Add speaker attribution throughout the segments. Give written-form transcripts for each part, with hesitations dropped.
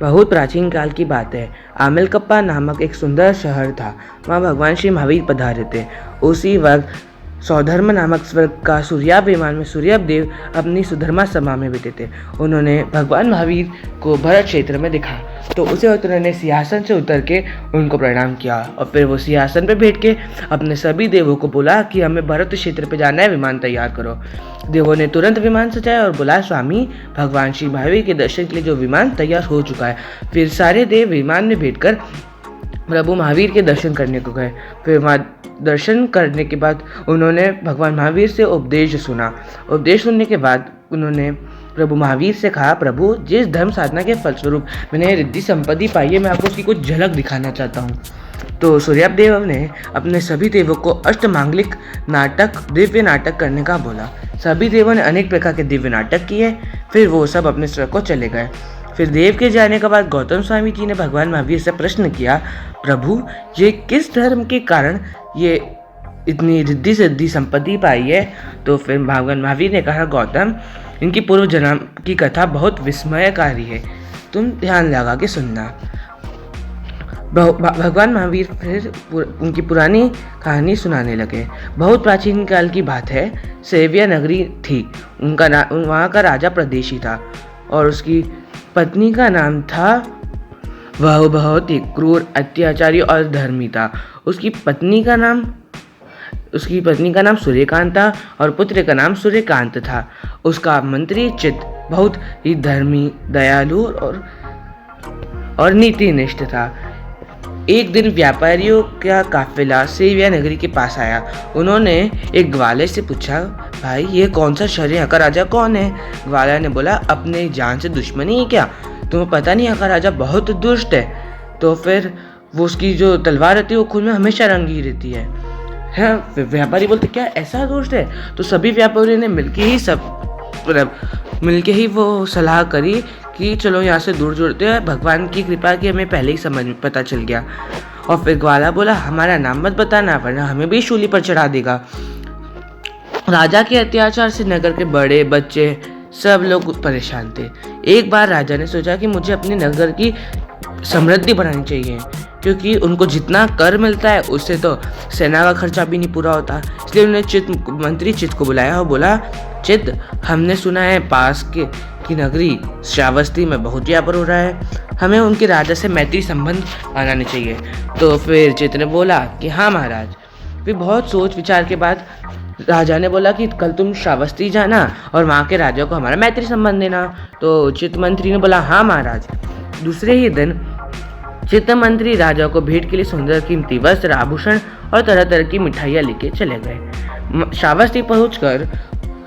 Speaker 1: बहुत प्राचीन काल की बात है। आमिलकप्पा नामक एक सुंदर शहर था। वहाँ भगवान श्री महावीर पधारे थे। उसी वक्त सौधर्म नामक स्वर्ग का सूर्याभ विमान में सूर्यदेव देव अपनी सुधर्मा सभा में बैठे थे। उन्होंने भगवान महावीर को भरत क्षेत्र में देखा तो उसे उन्होंने सिंहासन से उतर के उनको प्रणाम किया और फिर वो सिंहासन पर बैठ के अपने सभी देवों को बोला कि हमें भरत क्षेत्र पर जाना है, विमान तैयार करो। देवों ने तुरंत विमान सजाया और बोला, स्वामी भगवान श्री महावीर के दर्शन के लिए जो विमान तैयार हो चुका है। फिर सारे देव विमान में बैठकर प्रभु महावीर के दर्शन करने को गए। फिर वहाँ दर्शन करने के बाद उन्होंने भगवान महावीर से उपदेश सुना। उपदेश सुनने के बाद उन्होंने प्रभु महावीर से कहा, प्रभु जिस धर्म साधना के फलस्वरूप मैंने रिद्धि संपत्ति पाई है, मैं आपको उसकी कुछ झलक दिखाना चाहता हूँ। तो सूर्याभ देव ने अपने सभी देवों को अष्टमांगलिक नाटक, दिव्य नाटक करने का बोला। सभी देवों ने अनेक प्रकार के दिव्य नाटक किए। फिर वो सब अपने स्वर्ग को चले गए। फिर देव के जाने के बाद गौतम स्वामी जी ने भगवान महावीर से प्रश्न किया, प्रभु ये किस धर्म के कारण ये इतनी रिद्धि सिद्धि संपत्ति पाई है? तो फिर भगवान महावीर ने कहा, गौतम इनकी पूर्व जन्म की कथा बहुत विस्मयकारी है, तुम ध्यान लगा के सुनना। भगवान महावीर फिर उनकी पुरानी कहानी सुनाने लगे। बहुत प्राचीन काल की बात है। सेविया नगरी थी। वहाँ का राजा प्रदेशी था और उसकी पत्नी का नाम था, वह बहुत ही क्रूर, अत्याचारी और धर्मी था। उसकी पत्नी का नाम सूर्यकांत था और पुत्र का नाम सूर्यकांत था। उसका मंत्री चित्त बहुत ही धर्मी, दयालु और नीतिनिष्ठ था। एक दिन व्यापारियों का काफिला सेविया नगरी के पास आया। उन्होंने एक ग्वाले से पूछा, भाई ये कौन सा शहर है, यहाँ का राजा कौन है? ग्वाला ने बोला, अपने जान से दुश्मनी है क्या? तुम्हें पता नहीं यहाँ का राजा बहुत दुष्ट है। तो फिर वो उसकी जो तलवार रहती है वो खून में हमेशा रंगी रहती है। व्यापारी बोलते, क्या ऐसा दुष्ट है? तो सभी व्यापारियों ने मिलके ही वो सलाह करी कि चलो यहाँ से दूर जुड़ते हैं। भगवान की कृपा की हमें पहले ही समझ में पता चल गया। और फिर ग्वाला बोला, हमारा नाम मत बताना वरना हमें भी शूली पर चढ़ा देगा। राजा के अत्याचार से नगर के बड़े बच्चे सब लोग परेशान थे। एक बार राजा ने सोचा कि मुझे अपने नगर की समृद्धि बढ़ानी चाहिए, क्योंकि उनको जितना कर मिलता है उससे तो सेना का खर्चा भी नहीं पूरा होता। इसलिए उन्होंने मंत्री चित्त को बुलाया और बोला, चित्त हमने सुना है पास की नगरी श्रावस्ती में बहुत व्यापार हो रहा है, हमें उनके राजा से मैत्री संबंध बनाने चाहिए। तो फिर चित्त ने बोला कि हाँ महाराज। फिर बहुत सोच विचार के बाद राजा ने बोला कि कल तुम श्रावस्ती जाना और वहाँ के राजा को हमारा मैत्री संबंध देना। तो चित्त मंत्री ने बोला, हाँ महाराज। दूसरे ही दिन चित्त मंत्री राजा को भेंट के लिए सुंदर कीमती वस्त्र, आभूषण और तरह तरह की मिठाइयाँ लेके चले गए। श्रावस्ती पहुंचकर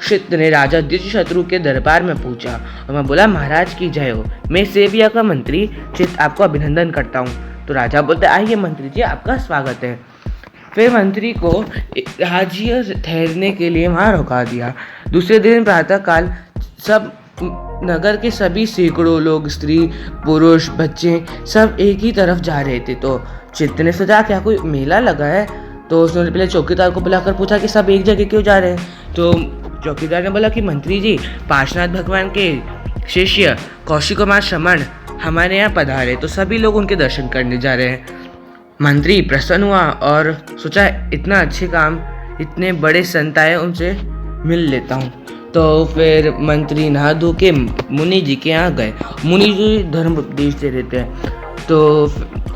Speaker 1: चित्त ने राजा द्विजशत्रु के दरबार में पूछा और मैं बोला, महाराज की जय हो, मैं सेविया का मंत्री चित्त आपको अभिनंदन करता हूँ। तो राजा बोलते, आइए मंत्री जी, आपका स्वागत है। फिर मंत्री को राज्य ठहरने के लिए वहाँ रोका दिया। दूसरे दिन प्रातःकाल सब नगर के सभी सैकड़ों लोग, स्त्री पुरुष बच्चे सब एक ही तरफ जा रहे थे। तो चित्त ने सोचा क्या कोई मेला लगा है? तो उसने पहले चौकीदार को बुलाकर पूछा कि सब एक जगह क्यों जा रहे हैं? तो चौकीदार ने बोला कि मंत्री जी, पार्श्वनाथ भगवान के शिष्य कौशिक कुमार श्रमण हमारे यहाँ पधारे, तो सभी लोग उनके दर्शन करने जा रहे हैं। मंत्री प्रसन्न हुआ और सोचा इतना अच्छे काम, इतने बड़े संत आए, उनसे मिल लेता हूँ। तो फिर मंत्री नहा धो के मुनि जी के यहाँ गए। मुनि जी धर्म उपदेश दे रहे थे। तो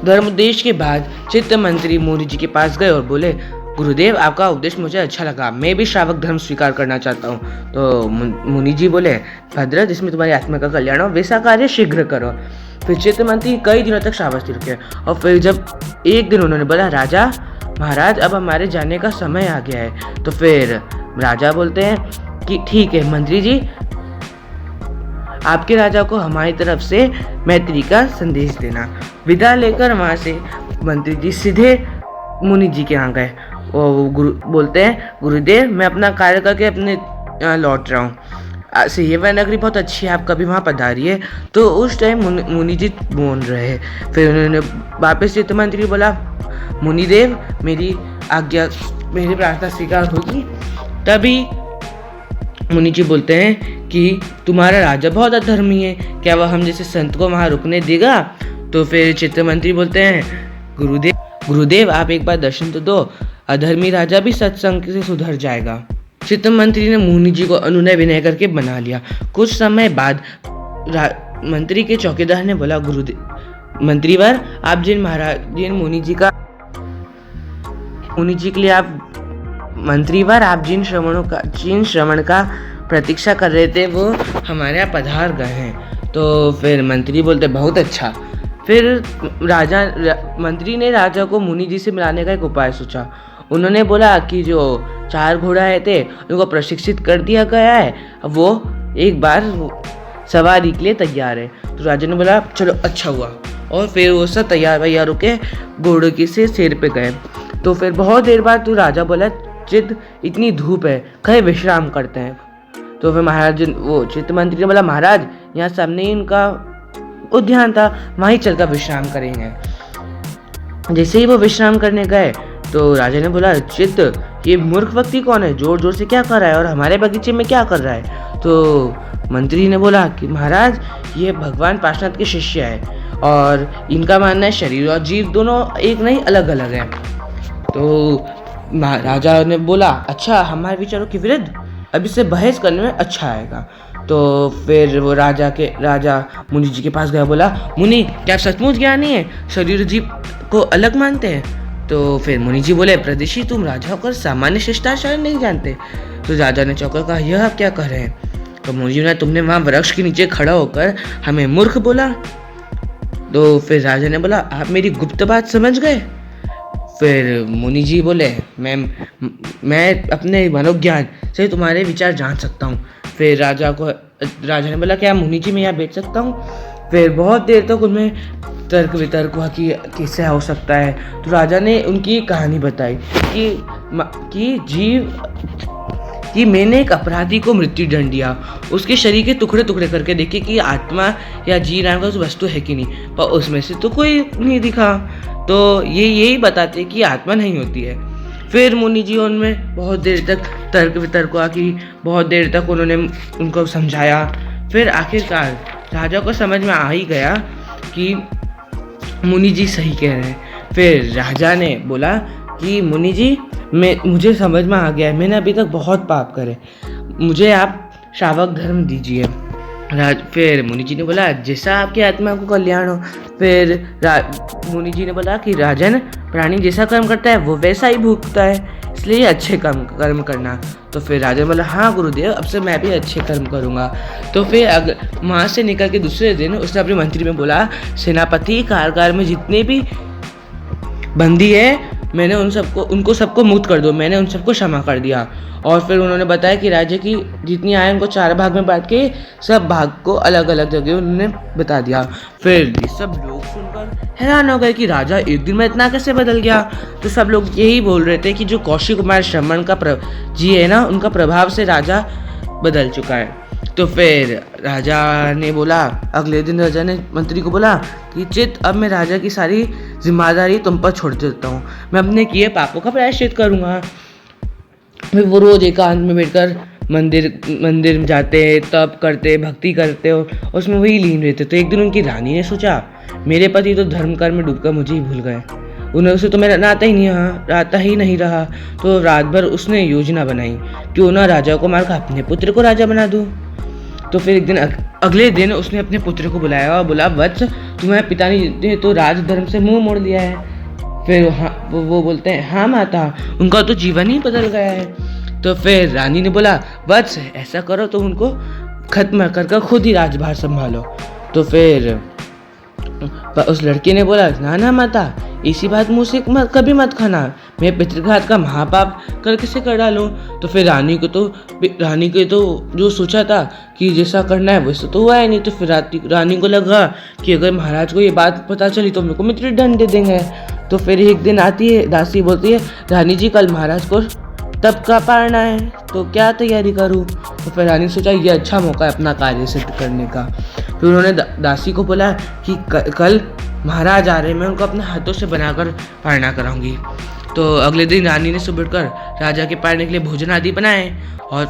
Speaker 1: धर्म उपदेश के बाद चित्त मंत्री मुनि जी के पास गए और बोले, गुरुदेव आपका उपदेश मुझे अच्छा लगा, मैं भी श्रावक धर्म स्वीकार करना चाहता हूँ। तो मुनि जी बोले, भद्र जिसमें तुम्हारी आत्मा का कल्याण हो वैसा कार्य शीघ्र करो। फिर चित्त मंत्री कई दिनों तक श्रावस्ती रुके और फिर जब एक दिन उन्होंने बोला, राजा महाराज अब हमारे जाने का समय आ गया है। तो फिर राजा बोलते हैं कि ठीक है मंत्री जी, आपके राजा को हमारी तरफ से मैत्री का संदेश देना। विदा लेकर वहाँ से मंत्री जी सीधे मुनि जी के यहाँ गए। वो गुरु बोलते हैं, गुरुदेव मैं अपना कार्य करके अपने यहाँ लौट रहा हूँ, सेवा नगरी बहुत अच्छी है, आप कभी वहाँ पधारिए। तो उस टाइम मुनि जी बोल रहे हैं। फिर उन्होंने वापस चित्त मंत्री बोला, मुनिदेव मेरी आज्ञा, मेरी प्रार्थना स्वीकार होगी। तभी मुनि जी बोलते हैं कि तुम्हारा राजा बहुत अधर्मी है, क्या वह हम जैसे संत को वहाँ रुकने देगा? तो फिर चित्र मंत्री बोलते हैं, गुरुदेव आप एक बार दर्शन तो दो, अधर्मी राजा भी सत्संग से सुधर जाएगा। चित्र मंत्री ने मुनि जी को अनुनय विनय करके बना लिया। कुछ समय बाद मंत्री के चौकीदार ने बोला, गुरुदेव मंत्रीवर, आप जिन मुनि जी के लिए आप जिन श्रवण का प्रतीक्षा कर रहे थे वो हमारे यहाँ पधार गए हैं। तो फिर मंत्री बोलते, बहुत अच्छा। फिर मंत्री ने राजा को मुनि जी से मिलाने का एक उपाय सोचा। उन्होंने बोला कि जो 4 घोड़ा थे उनको प्रशिक्षित कर दिया गया है, वो एक बार सवारी के लिए तैयार है। तो राजा ने बोला, चलो अच्छा हुआ। और फिर वो सब तैयार होके घोड़ों के से सिर पे गए। तो फिर बहुत देर बाद तो राजा बोला, चित्त इतनी धूप है, कहीं विश्राम करते हैं। तो फिर चित्त मंत्री ने बोला, महाराज यहाँ सामने ही उनका उद्यान था, वहीं चलकर विश्राम करेंगे। जैसे ही वो विश्राम करने गए तो राजा ने बोला, चित्त ये मूर्ख व्यक्ति कौन है, जोर जोर से क्या कर रहा है और हमारे बगीचे में क्या कर रहा है? तो मंत्री ने बोला कि महाराज ये भगवान पार्श्वनाथ के शिष्य है और इनका मानना है शरीर और जीव दोनों एक नहीं अलग अलग है। तो राजा ने बोला, अच्छा हमारे विचारों के विरुद्ध, अब इससे बहस करने में अच्छा आएगा। तो फिर वो राजा मुनि जी के पास गया, बोला, मुनि क्या आप सचमुच ज्ञानी है, शरीर जीव को अलग मानते हैं? तो फिर मुनि जी बोले, प्रदेशी तुम राजा होकर सामान्य शिष्टाचार नहीं जानते। तो राजा ने चौंकर कहा, यह आप क्या कह रहे हैं? तो मुनि जी ने, तुमने वहाँ वृक्ष के नीचे खड़ा होकर हमें मूर्ख बोला। तो फिर राजा ने बोला, आप मेरी गुप्त बात समझ गए? फिर मुनि जी बोले, मैं अपने मनोज्ञान से तुम्हारे विचार जान सकता हूँ। फिर राजा ने बोला, क्या मुनि जी मैं यहाँ बैठ सकता हूँ? फिर बहुत देर तक उनमें तर्क वितर्क हुआ कि कैसे हो सकता है। तो राजा ने उनकी कहानी बताई कि मैंने एक अपराधी को मृत्यु दंड दिया, उसके शरीर के टुकड़े टुकड़े करके देखे कि आत्मा या जी नाम का वस्तु है कि नहीं, पर उसमें से तो कोई नहीं दिखा। तो यही बताते कि आत्मा नहीं होती है। फिर मुनि जी उनमें बहुत देर तक तर्क वितर्क हुआ कि बहुत देर तक उन्होंने उनको समझाया। फिर आखिरकार राजा को समझ में आ ही गया कि मुनि जी सही कह रहे हैं। फिर राजा ने बोला कि मुनि जी मुझे समझ में आ गया है, मैंने अभी तक बहुत पाप करे, मुझे आप श्रावक धर्म दीजिए। फिर मुनि जी ने बोला, जैसा आपकी आत्मा को कल्याण हो। फिर मुनि जी ने बोला कि राजन, प्राणी जैसा कर्म करता है वो वैसा ही भुगतता है, इसलिए अच्छे कर्म करना। तो फिर राजा बोला, हाँ गुरुदेव, अब से मैं भी अच्छे कर्म करूँगा। तो फिर वहाँ से निकल के दूसरे दिन उसने अपने मंत्री में बोला, सेनापति, कारागार में जितने भी बंदी है मैंने उनको सबको मुक्त कर दो, मैंने उन सबको क्षमा कर दिया। और फिर उन्होंने बताया कि राज्य की जितनी आय उनको 4 भाग में बांट के सब भाग को अलग अलग जगह उन्होंने बता दिया। फिर ये सब लोग सुनकर हैरान हो गए कि राजा एक दिन में इतना कैसे बदल गया। तो सब लोग यही बोल रहे थे कि जो कौशिक कुमार श्रमण का जी है ना, उनका प्रभाव से राजा बदल चुका है। तो फिर राजा ने बोला, अगले दिन राजा ने मंत्री को बोला कि चित्त, अब मैं राजा की सारी जिम्मेदारी तुम पर छोड़ देता हूँ, मैं अपने किए पापों का प्रायश्चित करूँगा। फिर वो रोज एकांत में बैठकर मंदिर जाते, तप करते, भक्ति करते और उसमें वही लीन रहते। तो एक दिन उनकी रानी ने सोचा, मेरे पति तो धर्म कर्म में डूबकर मुझे ही भूल गए, उनसे तो मेरा नाता ही नहीं रहा। तो रात भर उसने योजना बनाई, क्यों ना राजा को मारकर अपने पुत्र को राजा बना दूँ। तो फिर अगले दिन उसने अपने पुत्र को बुलाया और बोला, वत्स, तुम्हारे पिता ने तो राजधर्म से मुंह मोड़ लिया है। फिर वो बोलते हैं, हाँ माता, उनका तो जीवन ही बदल गया है। तो फिर रानी ने बोला, वत्स, ऐसा करो तो उनको खत्म कर खुद ही राजभार संभालो। तो फिर उस लड़के ने बोला, ना माता, इसी बात मुँह से कभी मत खाना, मैं पितृघात का महापाप कैसे कर डालूं। तो फिर रानी के तो जो सोचा था कि जैसा करना है वैसा तो हुआ ही नहीं। तो फिर रानी को लगा कि अगर महाराज को ये बात पता चली तो मेरे को मृत्युदंड दे देंगे। तो फिर एक दिन आती है दासी, बोलती है, रानी जी कल महाराज को तब का पारना है, तो क्या तैयारी करूं। तो फिर रानी सोचा ये अच्छा मौका है अपना कार्य सिद्ध करने का। फिर उन्होंने दासी को बोला कि कल महाराज आ रहे हैं, मैं उनको अपने हाथों से बनाकर पारना कराऊंगी। तो अगले दिन रानी ने सुबह उठकर राजा के पारने के लिए भोजन आदि बनाए और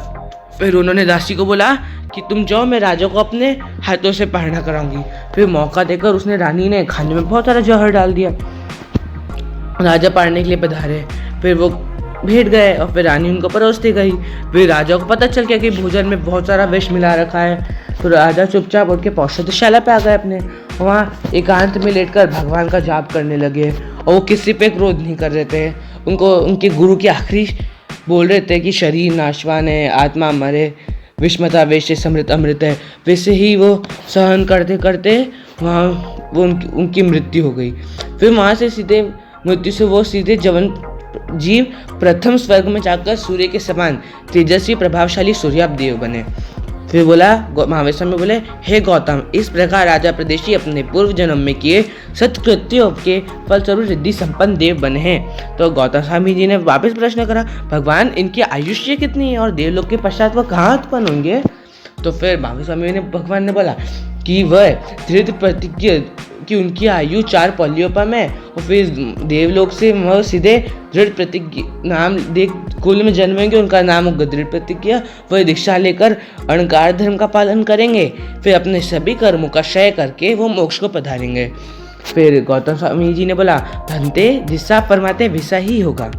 Speaker 1: फिर उन्होंने दासी को बोला कि तुम जाओ, मैं राजा को अपने हाथों से पढ़ना कराऊंगी। फिर मौका देकर उसने रानी ने खाने में बहुत सारा जहर डाल दिया। राजा पढ़ने के लिए पधारे, फिर वो भेंट गए और फिर रानी उनको परोसती गई। फिर राजा को पता चल गया कि भोजन में बहुत सारा विष मिला रखा है। तो राजा चुपचाप उठ के पौषधशाला पे आ गए अपने। वहाँ एकांत में लेटकर भगवान का जाप करने लगे और वो किसी पे क्रोध नहीं कर रहे थे। उनको उनके गुरु के आखिरी बोल रहे थे कि शरीर नाशवान है, आत्मा मरे, विषमता वेश समृत अमृत है। वैसे ही वो सहन करते करते वहाँ वो उनकी मृत्यु हो गई। फिर वहाँ से सीधे मृत्यु से वो सीधे जवन जीव प्रथम स्वर्ग में जाकर सूर्य के समान तेजस्वी प्रभावशाली सूर्याप देव बने। फिर बोला महावीर में बोले, हे गौतम, इस प्रकार राजा प्रदेशी अपने पूर्व जन्म में किए सत्कृत्यों के फलस्वरूप रिद्धि संपन्न देव बने हैं। तो गौतम स्वामी जी ने वापस प्रश्न करा, भगवान इनकी आयुष्य कितनी है और देवलोक के पश्चात वह कहाँ उत्पन्न होंगे? तो फिर महावीर स्वामी ने भगवान ने बोला कि वह दृढ़ प्रतिज्ञ कि उनकी आयु 4 पल्योपम है और फिर देवलोक से वह सीधे दृढ़ प्रतिज्ञ नाम देख कुल में जन्मेंगे, उनका नाम होगा दृढ़ प्रतिज्ञा। वह दीक्षा लेकर अणकार धर्म का पालन करेंगे, फिर अपने सभी कर्मों का क्षय करके वो मोक्ष को पधारेंगे। फिर गौतम स्वामी जी ने बोला, भंते जिससा फरमाते वैसा ही होगा।